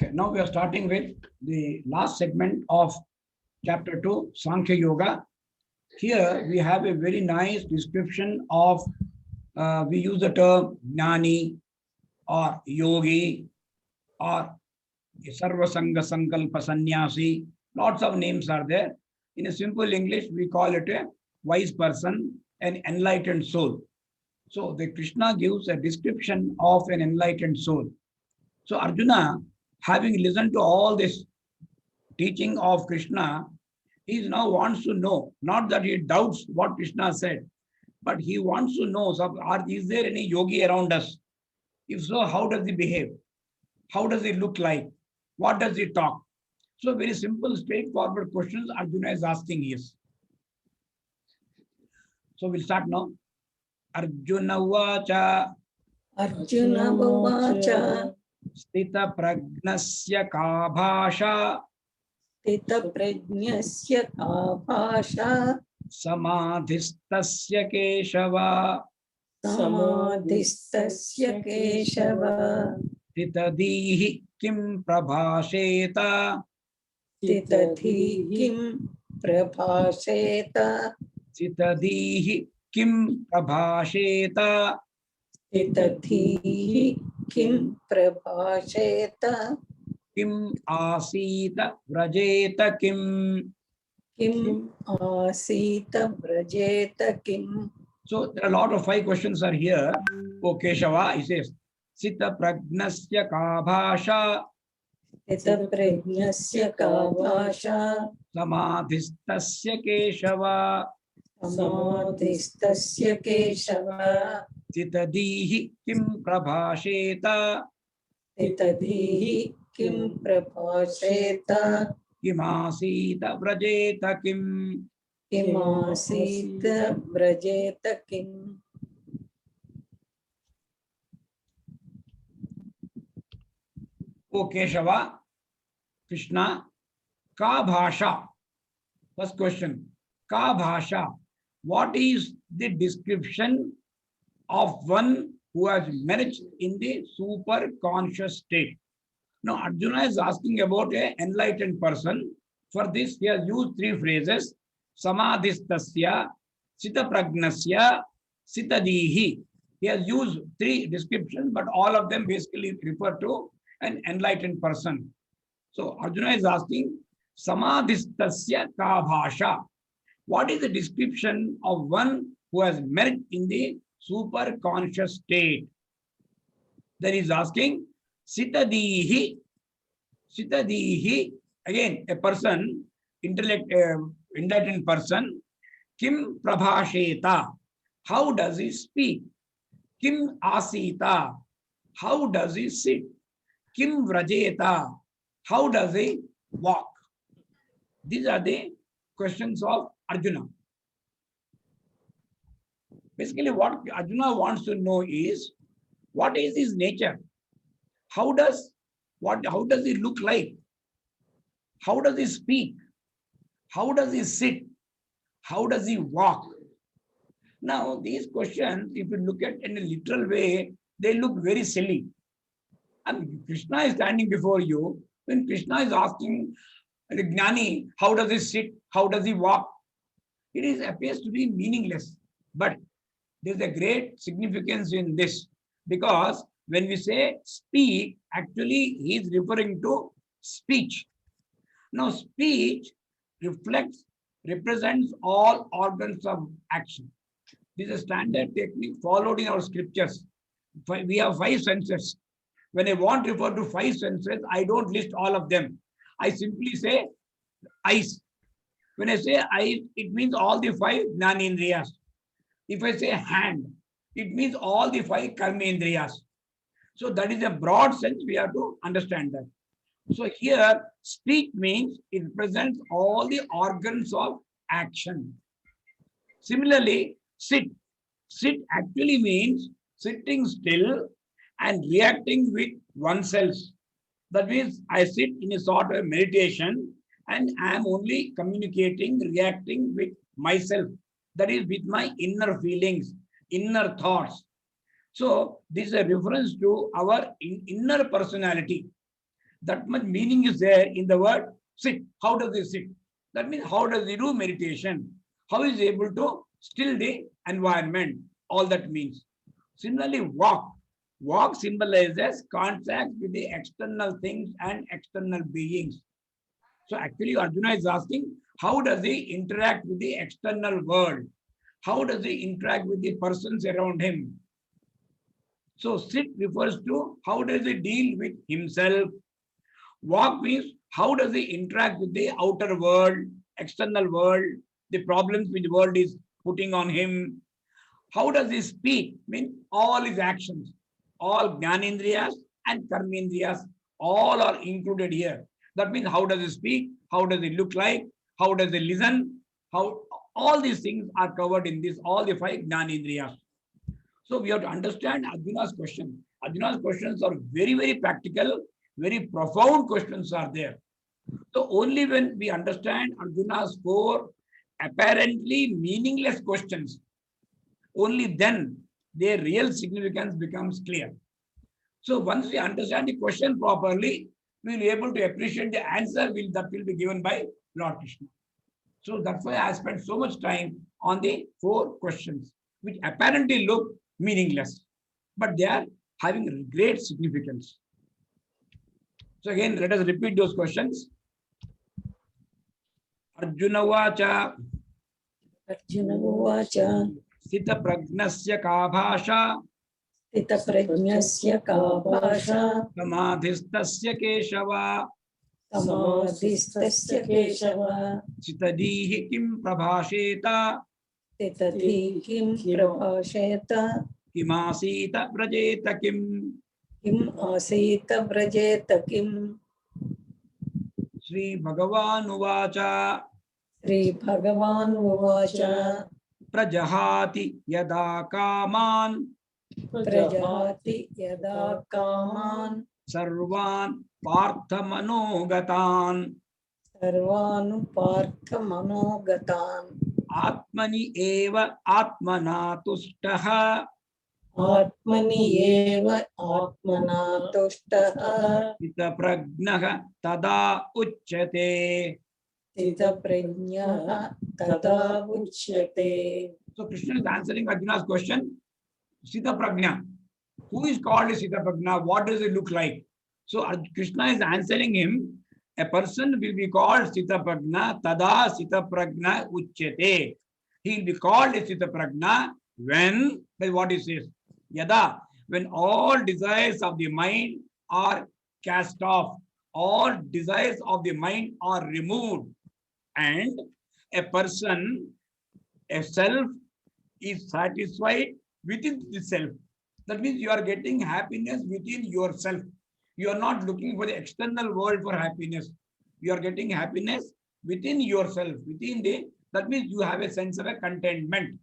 Okay, now we are starting with the last segment of chapter 2, Sankhya Yoga. Here we have a very nice description of, we use the term Jnani or Yogi or Sarvasanga Sankalpa Sannyasi. Lots of names are there. In a simple English, we call it a wise person, an enlightened soul. So the Krishna gives a description of an enlightened soul. So Arjuna, having listened to all this teaching of Krishna, he now wants to know, not that he doubts what Krishna said, but he wants to know, is there any yogi around us? If so, how does he behave? How does he look like? What does he talk? So very simple, straightforward questions Arjuna is asking is. So we'll start now. Arjuna Vacha. Arjuna Vacha. Stita Pragnasya ka bhasha. Stita Pragnasya ka bhasha. Samadhistasya Keshava. Samadhistasya Keshava. Titadihi kim prabhasheta. Titadihi kim prabhasheta. Titadihi kim prabhasheta. Titadihi kim prabhasheta. Kim asita vrajeta kim. Kim asita vrajeta kim. So there are a lot of 5 questions are here. O Keshava, he says, Sita Pragnasya ka bhasha. Sita Pragnasya ka bhasha. Samadhistasya Keshava. Samadhistasya Keshava. Titadihi kim prabhasheta. Titadihi kim prabhasheta. Kimasita vrajeta kim. Kimasita vrajeta kim. O Keshava, Krishna, ka bhasha. First question, ka bhasha. What is the description of one who has merged in the super conscious state? Now Arjuna is asking about an enlightened person. For this he has used 3 phrases. Samadhistasya, Sita Pragnasya, Sitadihi. He has used 3 descriptions, but all of them basically refer to an enlightened person. So Arjuna is asking, Samadhistasya ka bhasha. What is the description of one who has merged in the super conscious state? Then he is asking, Sitadihi. Sitadihi, again a person, enlightened person. Kim prabhasheta. How does he speak? Kim asita. How does he sit? Kim vrajeta. How does he walk? These are the questions of Arjuna. Basically, what Arjuna wants to know is, what is his nature? How does he look like? How does he speak? How does he sit? How does he walk? Now, these questions, if you look at in a literal way, they look very silly. And Krishna is standing before you. When Krishna is asking the Jnani, how does he sit? How does he walk? It appears to be meaningless. But there's a great significance in this. Because when we say speak, actually he is referring to speech. Now, speech represents all organs of action. This is a standard technique followed in our scriptures. We have 5 senses. When I want to refer to 5 senses, I don't list all of them. I simply say eyes. When I say eyes, it means all the 5 jnanendriyas. If I say hand, it means all the 5 karmendriyas. So that is a broad sense, we have to understand that. So here, speech means it represents all the organs of action. Similarly, sit. Sit actually means sitting still and reacting with oneself. That means I sit in a sort of meditation and I am only communicating, reacting with myself. That is with my inner feelings, inner thoughts. So this is a reference to our inner personality. That much meaning is there in the word sit. How does he sit? That means how does he do meditation? How is he able to still the environment? All that means. Similarly, walk. Walk symbolizes contact with the external things and external beings. So actually Arjuna is asking, how does he interact with the external world? How does he interact with the persons around him? So sit refers to how does he deal with himself. Walk means how does he interact with the outer world, external world, the problems which the world is putting on him. How does he speak? Means all his actions, all Jnanendriyas and Karmendriyas, all are included here. That means how does he speak? How does he look like? How does he listen? How all these things are covered in this, all the 5 Jnanendriyas. So we have to understand Arjuna's question. Arjuna's questions are very, very practical, very profound questions are there. So only when we understand Arjuna's 4 apparently meaningless questions, only then their real significance becomes clear. So once we understand the question properly, we will be able to appreciate the answer that will be given by Lord Krishna. So that's why I spent so much time on the 4 questions, which apparently look meaningless, but they are having great significance. So again, let us repeat those questions. Arjuna Vacha. Arjuna Uvacha. Sita Pragnasya ka bhasha. Sita Prajnasya ka bhasha. Samadhistasya Keshava. Samadhistasya Keshava. Sitadihi kim prabhasheta. Sitadhi kim prabhasheta. Kimasita vrajeta kim. Kim asita vrajeta kim. Sri Bhagavan Uvacha. Sri Bhagavan Uvacha. Prajahati yada kaman. Prajahati yada kaman. Sarvan partha manogatan. Sarvanu partha manogatan. Atmani eva atmana tushtaha. Atmani eva atmana tushtaha. Sita prajnaha tada uchyate. Sita prajnaha tada uchyate. So Krishna is answering Arjuna's question. Sita Prajna. Who is called as Sita Prajna? What does it look like? So Krishna is answering him. A person will be called Sita Prajna. Tada Sita Prajna Uchyate. He will be called as Sita Prajna when, by what he says, Yada, when all desires of the mind are cast off, all desires of the mind are removed, and a person, a self, is satisfied within the self. That means you are getting happiness within yourself. You are not looking for the external world for happiness. You are getting happiness within yourself, within the, that means you have a sense of a contentment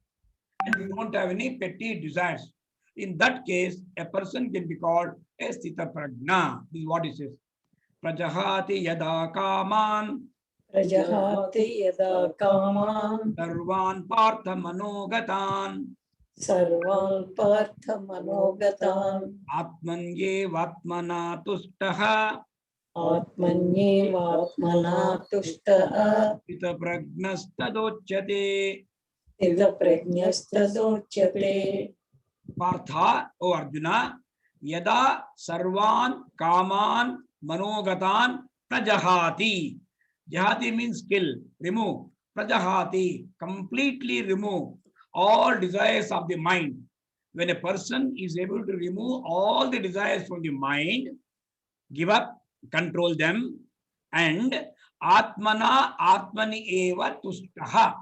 and you don't have any petty desires. In that case, a person can be called a Sthita Prajna. This is what it says. Prajahati yada kaman. Prajahati yada kaman. Sarvan partha manogatan. Sarvan partha manogatan. Atmanyevatmana tushtaha. Atmanyevatmana tushtaha. Sthita prajnastadochyate. Sthita prajnastadochyate. Partha, O Arjuna, yada sarvan kaman manogatan prajahati. Jahati means kill, remove. Prajahati, completely remove all desires of the mind. When a person is able to remove all the desires from the mind, give up, control them, and atmana atmani eva tushtaha.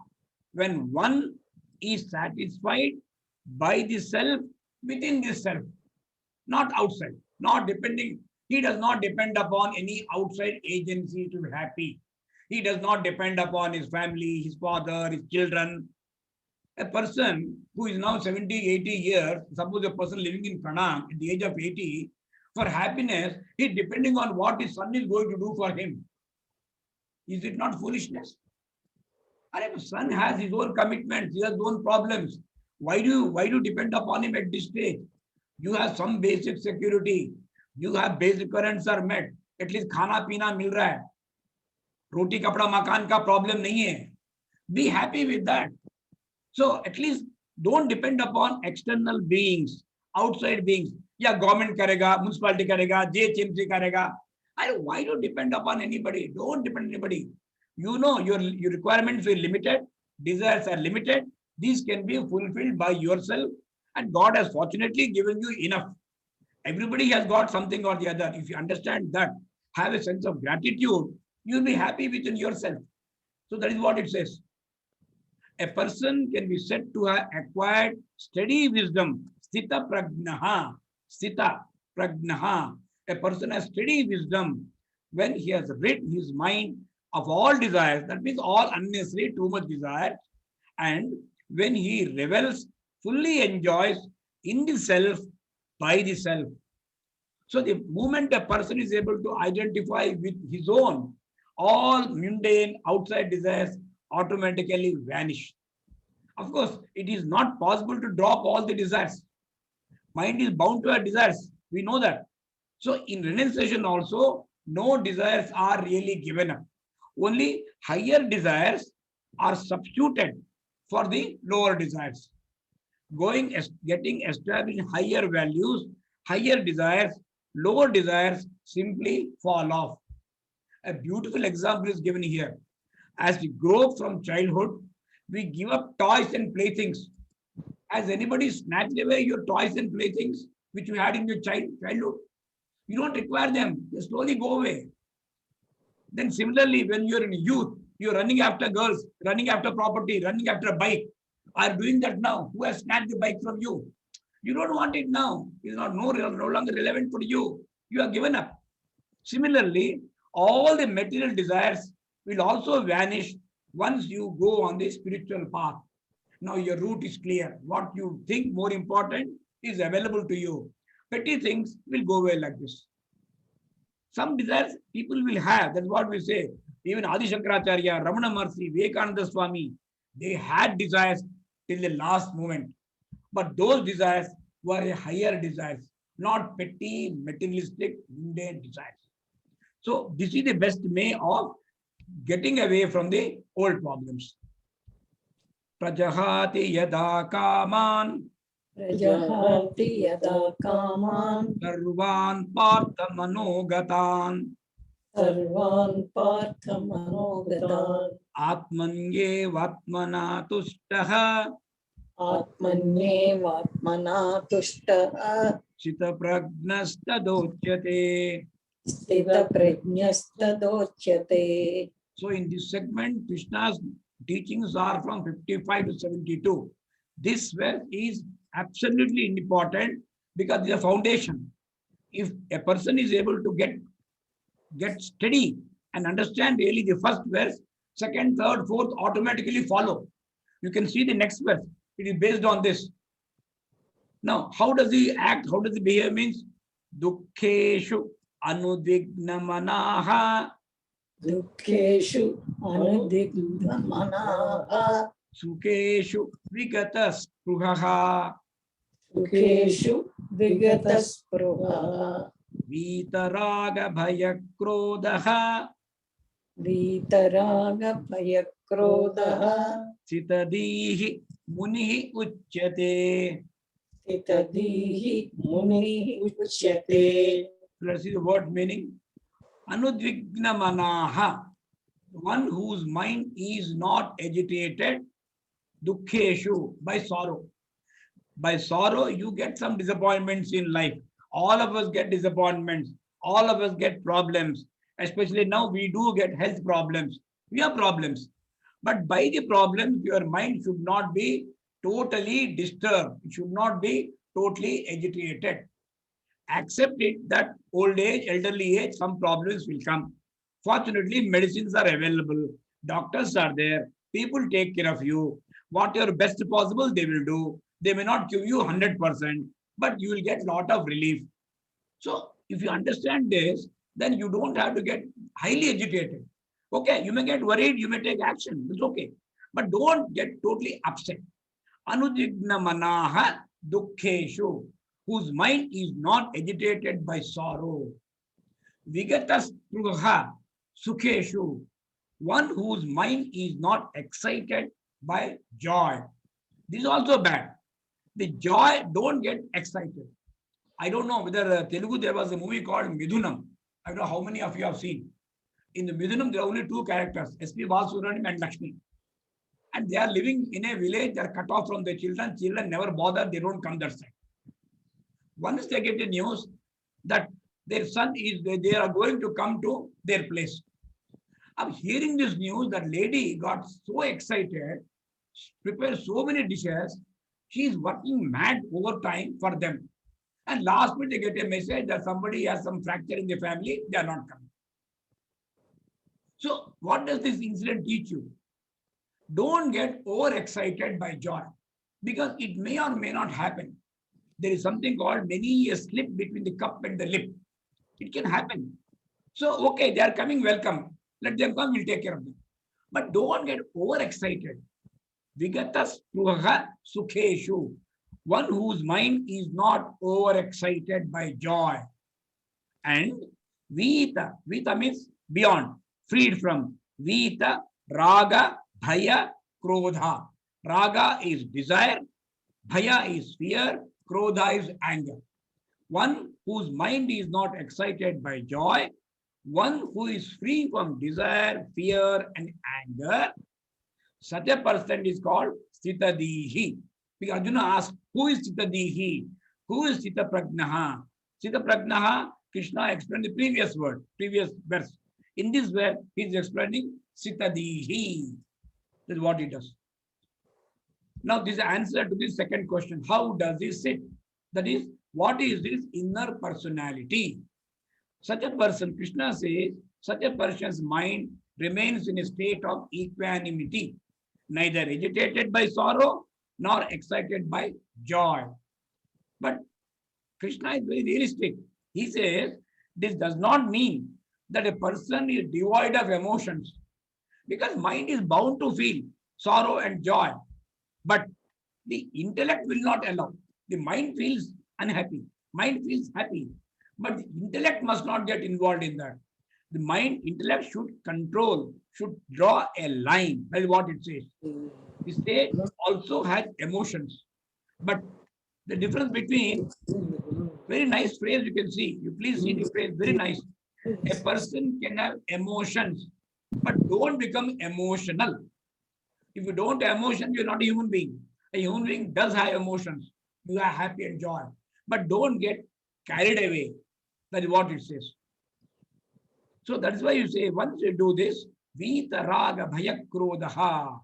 When one is satisfied by the self, within the self, not outside, not depending. He does not depend upon any outside agency to be happy. He does not depend upon his family, his father, his children. A person who is now 70, 80 years, suppose a person living in Pranam at the age of 80, for happiness, he is depending on what his son is going to do for him. Is it not foolishness? And if son has his own commitments, he has his own problems. Why do you depend upon him at this stage? You have some basic security. You have basic currents are met. At least खाना पीना मिल रहा है, रोटी कपड़ा मकान का problem नहीं है, be happy with that. So at least don't depend upon external beings, outside beings. या गवर्नमेंट करेगा, म्युनिसिपैलिटी करेगा, जेएचएमसी करेगा. Why do you depend upon anybody? Don't depend on anybody. You know your requirements are limited, desires are limited. These can be fulfilled by yourself, and God has fortunately given you enough. Everybody has got something or the other. If you understand that, have a sense of gratitude, you'll be happy within yourself. So that is what it says. A person can be said to have acquired steady wisdom. Sthita prajnaha. Sthita prajnaha. A person has steady wisdom when he has rid his mind of all desires. That means all unnecessary, too much desire. And when he revels, fully enjoys in the self, by the self. So the moment a person is able to identify with his own, all mundane outside desires automatically vanish. Of course, it is not possible to drop all the desires. Mind is bound to have desires. We know that. So in renunciation also, no desires are really given up. Only higher desires are substituted for the lower desires. Getting established higher values, higher desires, lower desires simply fall off. A beautiful example is given here. As we grow up from childhood, we give up toys and playthings. Has anybody snatched away your toys and playthings which you had in your childhood? You don't require them. They slowly go away. Then similarly, when you're in youth, you're running after girls, running after property, running after a bike. Are doing that now? Who has snatched the bike from you? You don't want it now. It's no longer relevant for you. You are given up. Similarly, all the material desires will also vanish once you go on the spiritual path. Now your route is clear. What you think more important is available to you. Petty things will go away like this. Some desires people will have. That's what we say. Even Adi Shankaracharya, Ramana Maharshi, Vivekananda Swami, they had desires till the last moment. But those desires were a higher desires, not petty, materialistic, mundane desires. So this is the best way of getting away from the old problems. Prajahati yada kaman Prajahati yada kaman sarvan partha manogatan sarvan partha manogatan atmanye vatmana tushtaha atmanyevatmana tushtaha chita prajnastadochyate. sthita prajnastadochyate. So in this segment, Krishna's teachings are from 55 to 72. This verse is absolutely important because it's a foundation. If a person is able to get steady and understand really the first verse, second, third, fourth automatically follow. You can see the next verse. It is based on this. Now, how does he act? How does he behave? Means dukkeshu anudvignamanaha Dukkeshu anudigdhamanaha sukeshu vigataspruhaha Sukeshu vigataspruha vitaraga bhayakrodaha Vitaraga bhayakrodaha sitadihi munihi uchyate. Titadihi muni uchyate. Let's see the word meaning. Anudvignamanaha, one whose mind is not agitated, dukkheshu, by sorrow. By sorrow, you get some disappointments in life. All of us get disappointments. All of us get problems. Especially now, we do get health problems. We have problems. But by the problems, your mind should not be totally disturbed. It should not be totally agitated. Accept it that old age, elderly age, some problems will come. Fortunately, medicines are available. Doctors are there. People take care of you. Whatever best possible, they will do. They may not give you 100%, but you will get a lot of relief. So if you understand this, then you don't have to get highly agitated. Okay, you may get worried, you may take action. It's okay. But don't get totally upset. Anudvigna manaha dukkheshu, whose mind is not agitated by sorrow. Vigataspruha Sukheshu, one whose mind is not excited by joy. This is also bad. The joy, don't get excited. I don't know whether Telugu, there was a movie called Midhunam. I don't know how many of you have seen. In the Midhunam, there are only two characters, S.P. Balasubrahmanyam and Lakshmi. And they are living in a village, they are cut off from their children. Children never bother, they don't come that side. Once they get the news that their son is, they are going to come to their place. I'm hearing this news, that lady got so excited, prepared so many dishes, she is working mad overtime for them. And last minute they get a message that somebody has some fracture in the family, they are not coming. So what does this incident teach you? Don't get overexcited by joy, because it may or may not happen. There is something called many a slip between the cup and the lip. It can happen. So, okay, they are coming, welcome. Let them come, we'll take care of them. But don't get overexcited. Vigataspruha Sukheshu, one whose mind is not overexcited by joy. And Vita, Vita means beyond, freed from. Vita, Raga, Bhaya, Krodha. Raga is desire, Bhaya is fear, Krodha is anger. One whose mind is not excited by joy, one who is free from desire, fear, and anger, such a person is called Sthitadihi. Because Arjuna asked, who is Sthitadihi? Who is Sthitaprajnaha? Sthitaprajnaha, Krishna explained the previous word, previous verse. In this verse, he is explaining Sthitadihi. That's what he does. Now, this is the answer to this second question. How does he sit? That is, what is this inner personality? Such a person, Krishna says, such a person's mind remains in a state of equanimity, neither agitated by sorrow nor excited by joy. But Krishna is very realistic. He says, this does not mean that a person is devoid of emotions, because mind is bound to feel sorrow and joy. But the intellect will not allow. The mind feels unhappy, mind feels happy, but the intellect must not get involved in that. The mind, intellect should control, should draw a line. That is what it says. The state also has emotions. But the difference between, very nice phrase you can see, you please see the phrase, very nice. A person can have emotions, but don't become emotional. If you don't have emotion, you're not a human being. A human being does have emotions. You are happy and joy. But don't get carried away. That is what it says. So that is why you say, once you do this, Vita Raga Bhayakrodaha.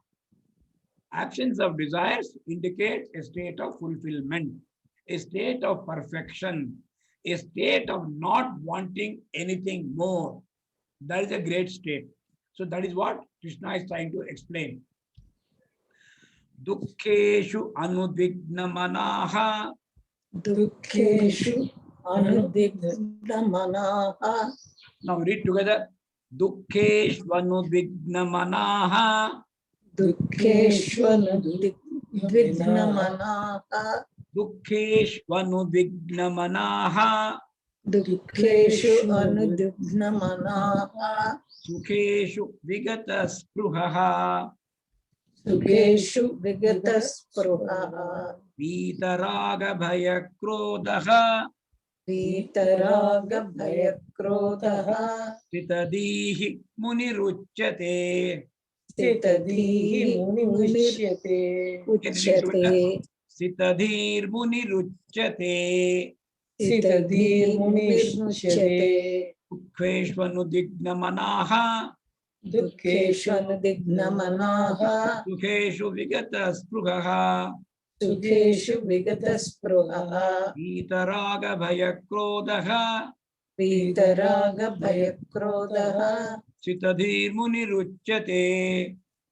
Actions of desires indicate a state of fulfillment, a state of perfection, a state of not wanting anything more. That is a great state. So that is what Krishna is trying to explain. Dukkeshu anudvignamanaha. Dukkeshu anudvignamanaha. Now read together. Dukkeshu anudvignamanaha. Dukkeshu anudvignamanaha. Dukkeshu anudvignamanaha. Dukkeshu anudvignamanaha. Sukheshu vigataspruhaha. Sukheshu vigataspruhaha. Vitaraga bhayakrodaha. Vitaraga bhayakrodaha. Sthitadihi muniruchyate. Sthitadihi muniruchyate. Uchyate. Sthitadhir muniruchyate. Sthitadhir muniruchyate. Dukkeshvanudignamanaha. Dukkeshu anudvignamanaha. Sukheshu vigataspruhaha. Sukheshu vigataspruhaha. Vitaraga bhayakrodaha. Vitaraga bhayakrodaha. Sthitadhir muniruchyate.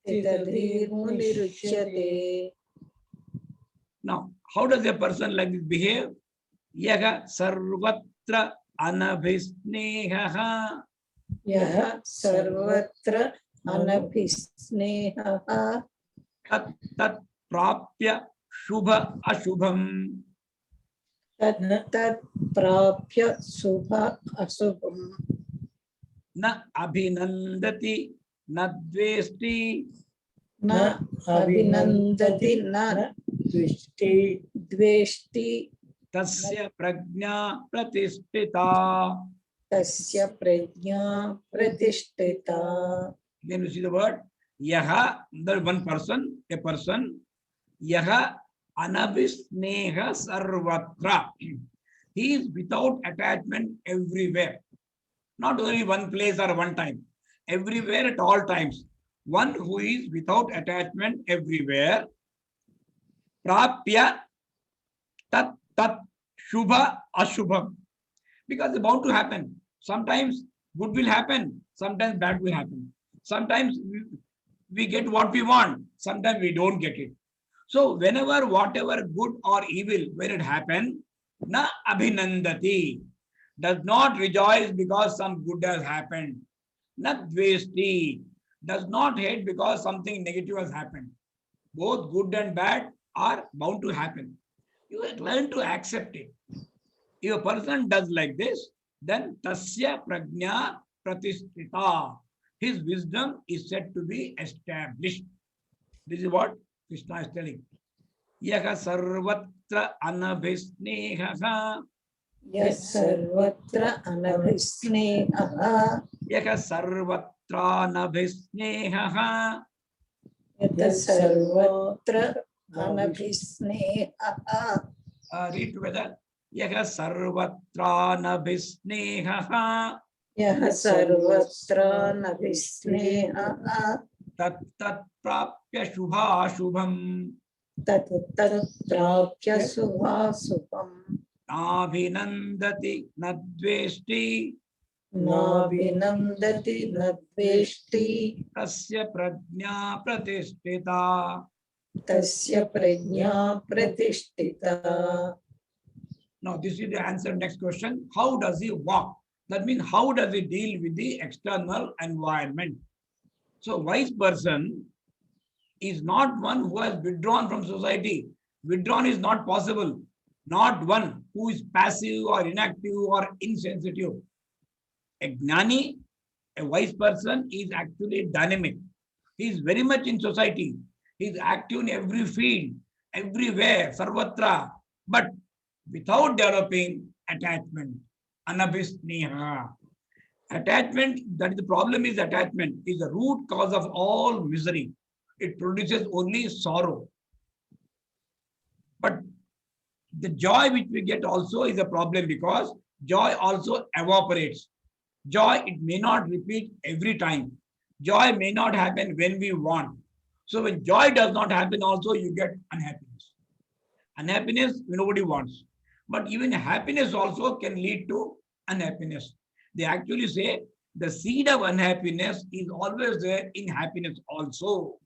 Sthitadhir muniruchyate. Now, how does a person like this behave? Yaha sarvatra anabhisnehaha. Yaha sarvatra anabhisnehaha. Tat tat prapya shubha ashubham. Tat tat prapya subha asubham. na abhinandati, na dvesti, न अभिनन्दति न द्वेष्टि tasya prajna pratisthita. तस्य प्रज्ञा प्रतिष्ठिता. Then you see the word yaha, the one person, a person. Yaha anabhisneha sarvatra. He is without attachment everywhere. Not only one place or one time. Everywhere at all times. One who is without attachment everywhere. Prapya tat tat shubha ashubham. Because it's bound to happen. Sometimes good will happen. Sometimes bad will happen. Sometimes we get what we want. Sometimes we don't get it. So whenever whatever good or evil, when it happens, na abhinandati, does not rejoice because some good has happened. Na dvesti, does not hate because something negative has happened. Both good and bad are bound to happen. You learn to accept it. If a person does like this, then tasya prajna pratisthita. His wisdom is said to be established. This is what Krishna is telling. Yaha sarvatra anabhisneha. यः सर्वत्र अनभिस्नेहः Yaha sarvatra anabhisneha. यतः सर्वत्र अनभिस्नेहः. Read together. Yaha sarvatra anabhisneha. यः सर्वत्र अनभिस्नेहः Tat tat prapya shubha shubham. तत् प्राप्य शुभाशुभम्. Nabhinandati nadvesti. नाभिनन्दति न द्वेष्टि Tasya prajna pratisthita. तस्य प्रज्ञा प्रतिष्ठिता. Now, this is the answer. Next question. How does he walk? That means, how does he deal with the external environment? So, wise person is not one who has withdrawn from society. Withdrawn is not possible. Not one who is passive or inactive or insensitive. A gnani, a wise person, is actually dynamic. He is very much in society. He is active in every field, everywhere, sarvatra, but without developing attachment. Anabhisneha. Attachment, that is the problem, is attachment is the root cause of all misery. It produces only sorrow. But the joy which we get also is a problem, because joy also evaporates. Joy, it may not repeat every time. Joy may not happen when we want. So when joy does not happen also, you get unhappiness. Unhappiness nobody wants. But even happiness also can lead to unhappiness. They actually say the seed of unhappiness is always there in happiness also.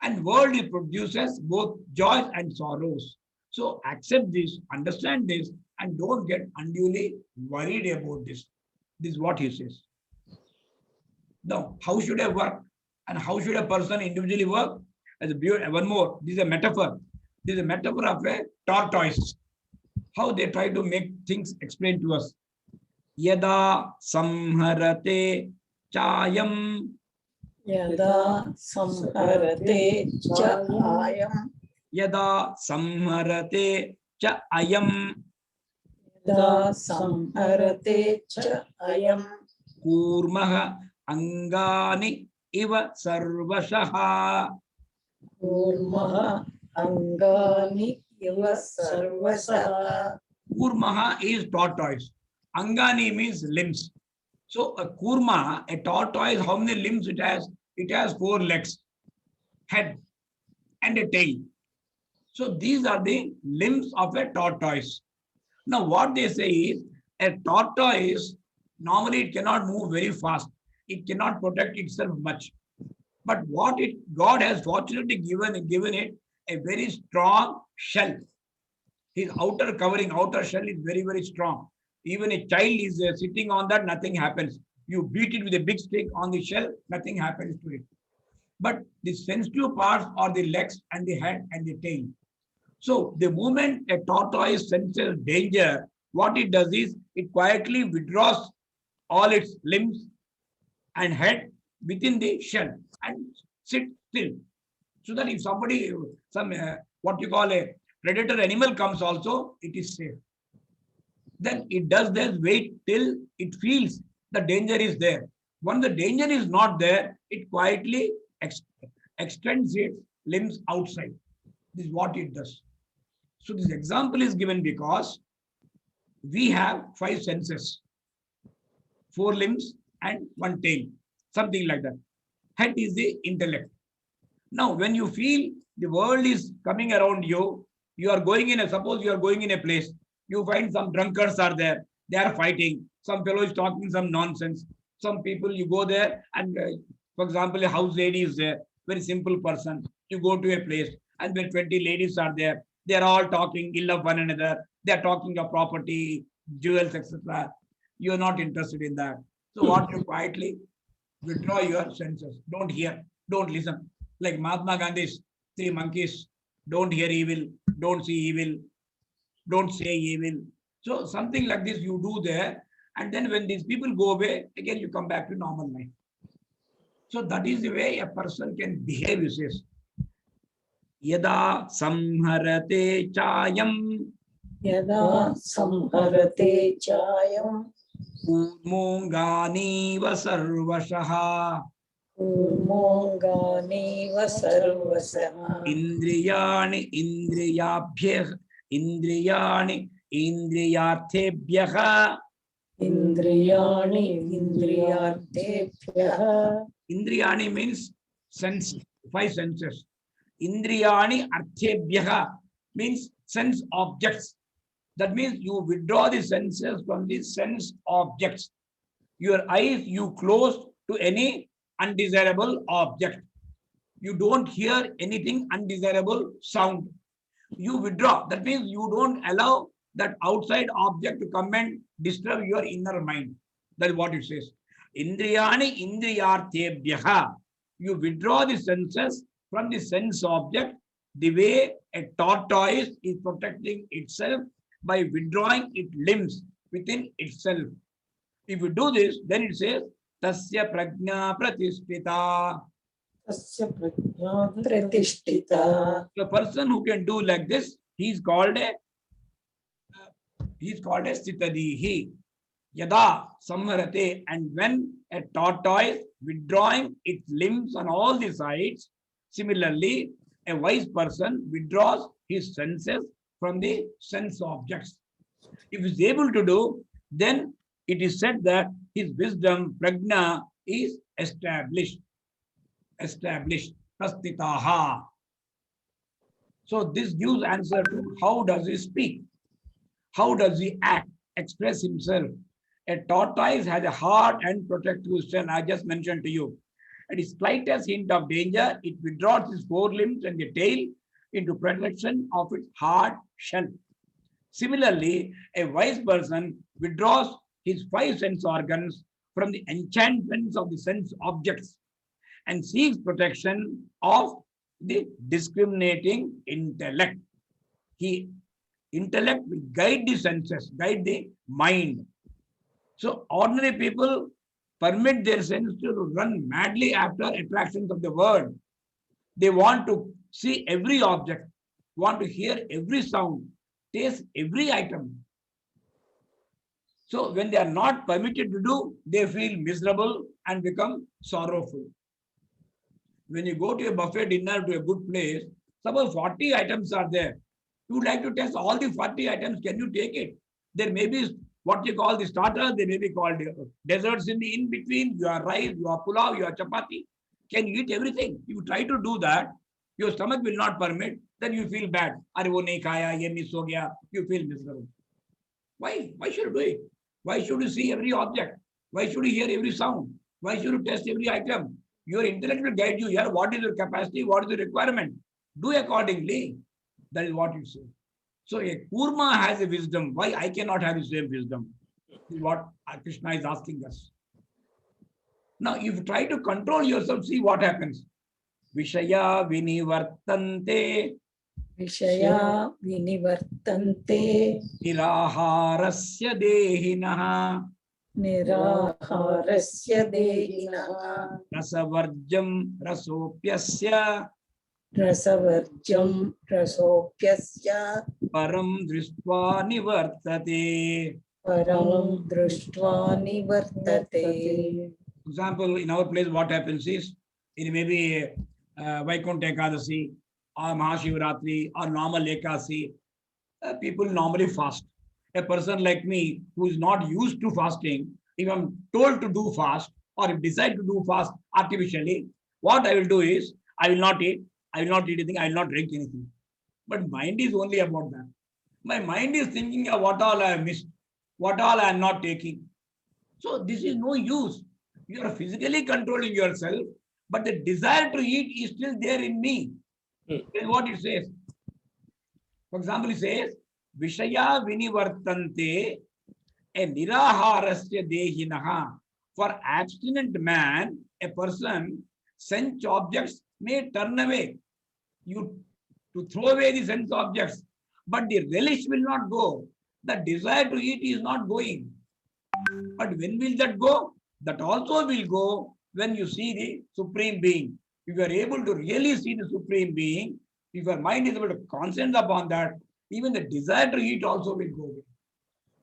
And world it produces both joys and sorrows. So accept this, understand this, and don't get unduly worried about this. This is what he says. Now, how should I work? And how should a person individually work? As a one more, this is a metaphor. This is a metaphor of a tortoise. How they try to make things explained to us. Yada samharate chayam. यदा संहरते च आयम् Yada samharate cha ayam. यदा संहरते च अयम् Kurmaha angani iva sarvashaha. कूर्मः अङ्गानि इव सर्वशः. Kurmaha is tortoise. Angani means limbs. So a kurma, a tortoise, how many limbs it has? It has 4 legs, head, and a tail. So these are the limbs of a tortoise. Now what they say is, a tortoise, normally it cannot move very fast. It cannot protect itself much. But what God has fortunately given it a very strong shell. His outer covering, outer shell is very, very strong. Even a child is sitting on that, nothing happens. You beat it with a big stick on the shell, nothing happens to it. But the sensitive parts are the legs and the head and the tail. So the moment a tortoise senses danger, what it does is it quietly withdraws all its limbs and head within the shell and sit still. So that if somebody, some what you call a predator animal comes also, it is safe. Then it does this, wait till it feels the danger is there. Once the danger is not there, it quietly extends its limbs outside. This is what it does. So this example is given because we have 5 senses, 4 limbs and 1 tail, something like that. Head is the intellect. Now, when you feel the world is coming around you, you are going in a, suppose you are going in a place, you find some drunkards are there, they are fighting, some fellow is talking some nonsense, some people, you go there and, for example, a house lady is there, very simple person, you go to a place and when 20 ladies are there, they are all talking ill of one another, they are talking of property, jewels, etc. You are not interested in that. So what you quietly withdraw your senses, don't hear, don't listen. Like Mahatma Gandhi's 3 monkeys, don't hear evil, don't see evil, don't say evil. So something like this you do there, and then when these people go away, again you come back to normal life. So that is the way a person can behave, he says. Yada samharate chayam Yada samharate chayam urmonganiva sarvashaha urmonganiva sarvasaha indriyani indriyarthebhyaha. indriyani indriyarthebhyaha. Indriyani means sense, 5 senses. Indriyani arthebhyaha means sense objects. That means you withdraw the senses from the sense objects. Your eyes you close to any undesirable object. You don't hear anything undesirable sound. You withdraw. That means you don't allow that outside object to come and disturb your inner mind. That is what it says. Indriyani indriyarthebhyaha. You withdraw the senses from the sense object the way a tortoise is protecting itself by withdrawing its limbs within itself. If you do this, then it says, Tasya prajna pratisthita. Tasya prajna pratisthita. The person who can do like this, he is called a Sthitadihi. Yada samharate, and when a tortoise withdrawing its limbs on all the sides, similarly, a wise person withdraws his senses from the sense objects. If he is able to do, then it is said that his wisdom, prajna, is established. Prasthitaha. So this gives answer to how does he speak? How does he act, express himself? A tortoise has a hard and protective shell, I just mentioned to you. At the slightest hint of danger, it withdraws its 4 limbs and the tail into protection of its hard shell. Similarly, a wise person withdraws his 5 sense organs from the enchantments of the sense objects and seeks protection of the discriminating intellect. Intellect will guide the senses, guide the mind. So ordinary people permit their senses to run madly after attractions of the world. They want to see every object, want to hear every sound, taste every item. So when they are not permitted to do, they feel miserable and become sorrowful. When you go to a buffet dinner to a good place, suppose 40 items are there. You would like to test all the 40 items, can you take it? There may be what you call the starters, they may be called desserts in the in-between, you have rice, you have pulao, you have chapati. Can you eat everything? If you try to do that, your stomach will not permit, then you feel bad. Arey wo nahi khaya, ye miss ho gaya. You feel miserable. Why? Why should you do it? Why should you see every object? Why should you hear every sound? Why should you test every item? Your intellect will guide you here. What is your capacity? What is the requirement? Do accordingly. That is what you say. So a Kurma has a wisdom. Why I cannot have the same wisdom? This is what Krishna is asking us. Now, if you try to control yourself, see what happens. Vishaya vinivartante. Vishaya vinivartante. Niraharasya dehinaha. निराहारस्य देहिनः रसवर्जं रसोप्यस्य रसवर्ज्यं रसोऽप्यस्य परं दृष्ट्वा निवर्तते. परं दृष्ट्वा निवर्तते. Example, in our place, what happens is, it may be Vaikuntha Ekadasi or Mahashivratri or normal Ekadasi. People normally fast. A person like me who is not used to fasting, if I'm told to do fast or if decide to do fast artificially, what I will do is, I will not eat anything, I will not drink anything. But mind is only about that. My mind is thinking of what all I have missed, what all I am not taking. So this is no use. You are physically controlling yourself, but the desire to eat is still there in me. This is what it says. For example, it says, Vishaya vinivartante a niraharasya dehinaha. For abstinent man, a person, sense objects may turn away. You to throw away the sense objects, but the relish will not go. The desire to eat is not going. But when will that go? That also will go when you see the Supreme Being. If you are able to really see the Supreme Being, if your mind is able to concentrate upon that, even the desire to eat also will go away.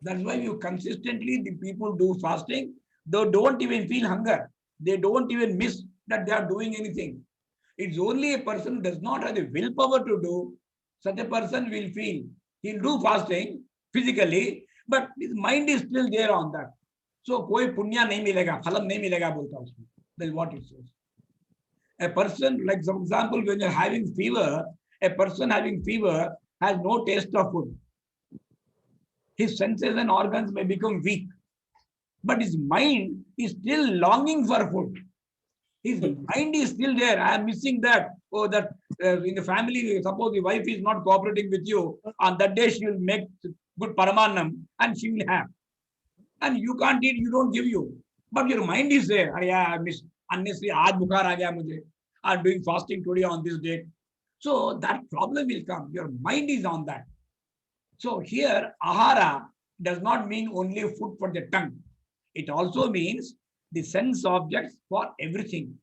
That's why you consistently, the people do fasting, they don't even feel hunger. They don't even miss that they are doing anything. It's only a person who does not have the willpower to do, such a person will feel, he'll do fasting physically, but his mind is still there on that. So कोई पुण्य नहीं मिलेगा, फलम नहीं मिलेगा बोलता उसमें. That's what it says. A person, like for example, when you're having fever, a person having fever has no taste of food. His senses and organs may become weak, but his mind is still longing for food. His mind is still there. I am missing that. Oh, that in the family, suppose the wife is not cooperating with you, on that day she will make good paramanam and she will have. And you can't eat, you don't give you. But your mind is there. I miss unnecessary. Aaj bukhar aa gaya mujhe. I'm doing fasting today on this date. So that problem will come. Your mind is on that. So here, ahara does not mean only food for the tongue. It also means the sense objects for everything.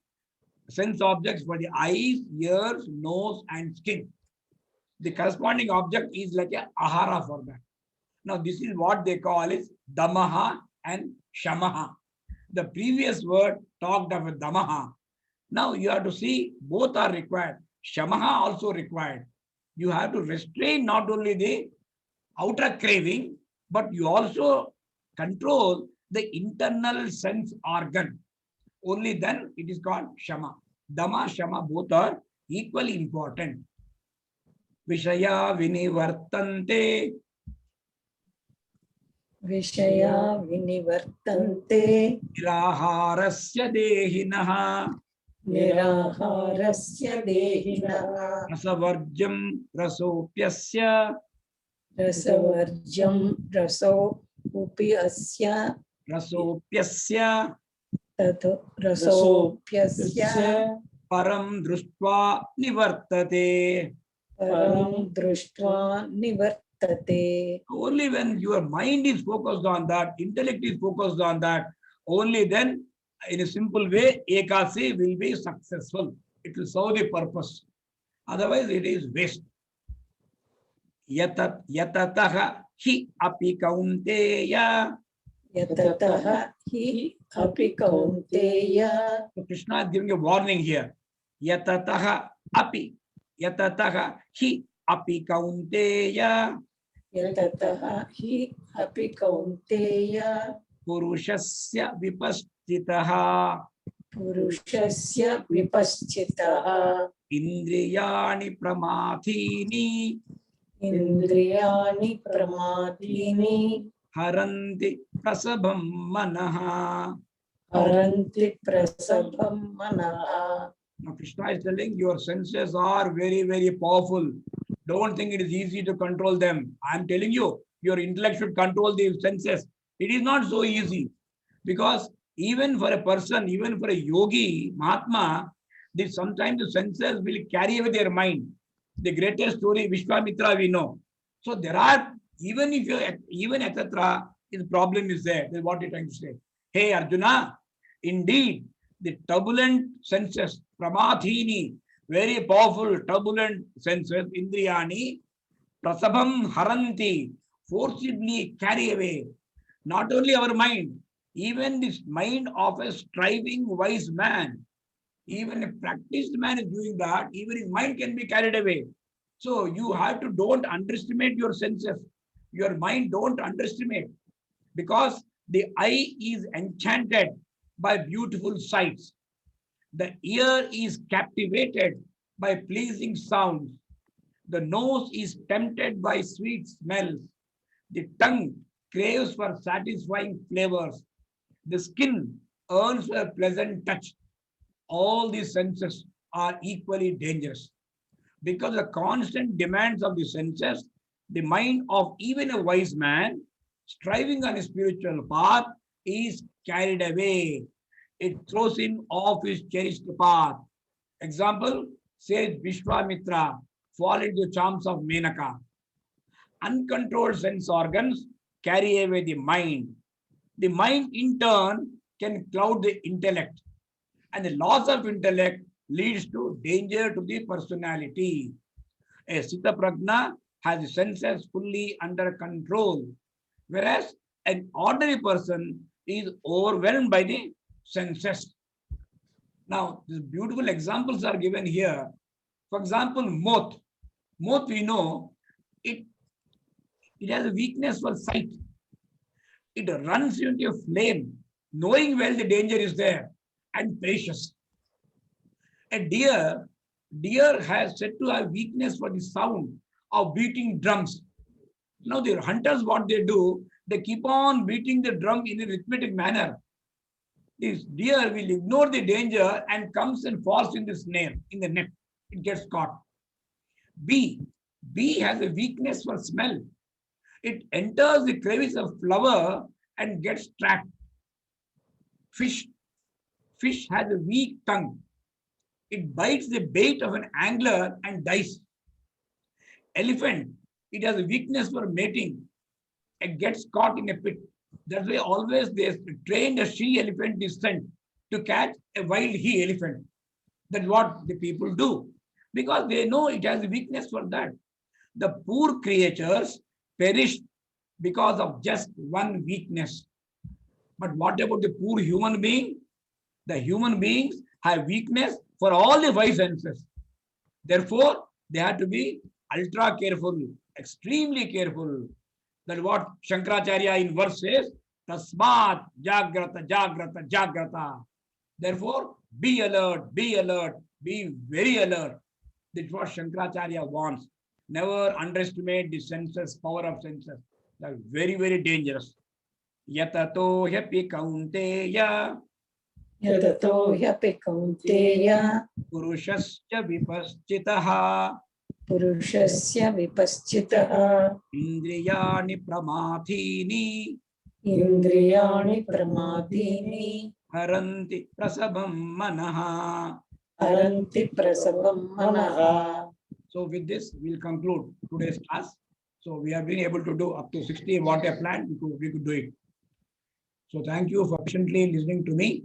Sense objects for the eyes, ears, nose, and skin. The corresponding object is like a ahara for that. Now, this is what they call is damaha and shamaha. The previous word talked of damaha. Now you have to see both are required. Shamaha also required. You have to restrain not only the outer craving, but you also control the internal sense organ. Only then it is called shama. Dama, shama, both are equally important. Vishaya vinivartante. विषया विनिवर्तन्ते Niraharasya dehinaha. निराहारस्य देहिनः Rasavarjam rasopyasya. रसवर्ज्यं रसोऽप्यस्य Rasopyasya. तत् रसोऽप्यस्य Param društva nivartate. परं दृष्ट्वा निवर्तते. Only when your mind is focused on that, intellect is focused on that, only then, in a simple way, ekasi will be successful. It will serve the purpose. Otherwise, it is waste. Yatataha hi api kaunteya. यततः हि अपि कौन्तेय. So Krishna is giving a warning here. Yatataha api. Yatataha hi api kaunteya. यततः हि अपि कौन्तेय. Purushasya vipaschitaha. पुरुषस्य विपश्चितः. Indriyani pramathini. इन्द्रियाणि प्रमादीनि. Haranti prasabham manaha. हरन्ति प्रसभं मनः. Now Krishna is telling your senses are very, very powerful. Don't think it is easy to control them. I am telling you, your intellect should control the senses. It is not so easy. Because even for a person, even for a yogi, Mahatma, sometimes the senses will carry away their mind. The greatest story, Vishwamitra, we know. So there are, even etc., The problem is there. That's what you're trying to say. Hey Arjuna, indeed, the turbulent senses, pramathini, very powerful turbulent senses, indriyani, prasabham haranti, forcibly carry away. Not only our mind, even this mind of a striving wise man, even a practiced man is doing that, even his mind can be carried away. So you have to don't underestimate your senses. Your mind don't underestimate, because the eye is enchanted by beautiful sights. The ear is captivated by pleasing sounds. The nose is tempted by sweet smells. The tongue craves for satisfying flavors. The skin earns a pleasant touch. All these senses are equally dangerous. Because the constant demands of the senses, the mind of even a wise man striving on a spiritual path is carried away. It throws him off his cherished path. Example, says Vishwamitra, fall into the charms of Menaka. Uncontrolled sense organs carry away the mind. The mind, in turn, can cloud the intellect. And the loss of intellect leads to danger to the personality. A Sita Prajna has the senses fully under control, whereas an ordinary person is overwhelmed by the senses. Now, these beautiful examples are given here. For example, moth. Moth, we know, it has a weakness for sight. It runs into a flame, knowing well the danger is there, and precious. A deer has said to have weakness for the sound of beating drums. Now the hunters, what they do, they keep on beating the drum in a rhythmic manner. This deer will ignore the danger and comes and falls in the snare, in the net. It gets caught. Bee has a weakness for smell. It enters the crevice of flower and gets trapped. Fish has a weak tongue. It bites the bait of an angler and dies. Elephant, it has a weakness for mating. It gets caught in a pit. That's why always they trained a she elephant is sent to catch a wild he elephant. That's what the people do, because they know it has a weakness for that. The poor creatures perish because of just one weakness. But what about the poor human being? The human beings have weakness for all the five senses. Therefore, they have to be ultra careful, extremely careful. That's what Shankaracharya in verse says, Tasmat Jagrata, Jagrata, Jagrata. Therefore, be alert, be very alert. That's what Shankaracharya wants. Never underestimate the senses, power of senses. That's very, very dangerous. Yatato hyapi kaunteya. Yatato hyapi kaunteya. Purushasya vipaschitaha. Purushasya vipaschitaha. Indriyani pramathini. Indriyani pramadini. Haranti prasabham manaha. Haranti prasabham manaha. So with this, we'll conclude today's class. So we have been able to do up to 60 what I planned. We could do it. So thank you for patiently listening to me.